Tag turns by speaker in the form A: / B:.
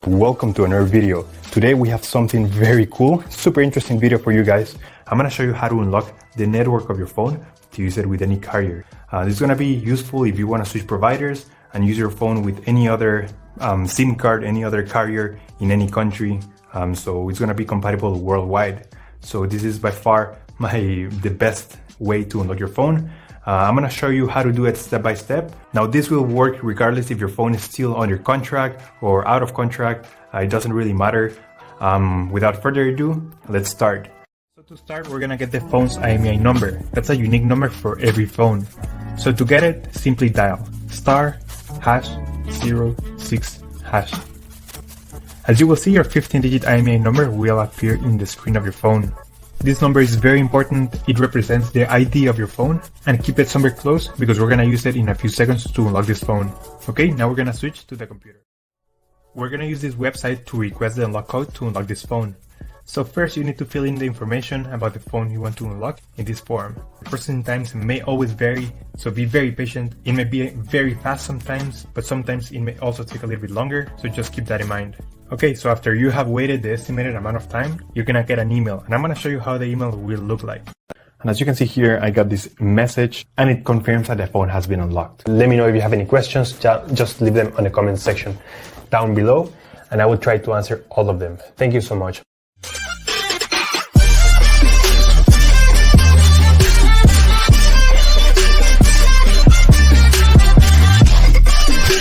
A: Welcome to another video. Today we have something very cool, super interesting video for you guys. I'm gonna show you how to unlock the network of your phone to use it with any carrier. This is gonna be useful if you wanna switch providers and use your phone with any other SIM card, any other carrier in any country. So it's gonna be compatible worldwide. So this is by far the best way to unlock your phone. I'm gonna show you how to do it step by step. Now this will work regardless if your phone is still under contract or out of contract. It doesn't really matter. Without further ado, let's start. So to start, we're gonna get the phone's IMEI number. That's a unique number for every phone. So to get it, simply dial *#06#. As you will see, your 15-digit IMEI number will appear in the screen of your phone. This number is very important. It represents the ID of your phone, and keep it somewhere close because we're gonna use it in a few seconds to unlock this phone. Okay, now we're gonna switch to the computer. We're gonna use this website to request the unlock code to unlock this phone. So first you need to fill in the information about the phone you want to unlock in this form. Processing times may always vary, so be very patient. It may be very fast sometimes, but sometimes it may also take a little bit longer, so just keep that in mind. Okay, so after you have waited the estimated amount of time, you're gonna get an email, and I'm gonna show you how the email will look like. And as you can see here, I got this message, and it confirms that the phone has been unlocked. Let me know if you have any questions, just leave them on the comment section down below, and I will try to answer all of them. Thank you so much.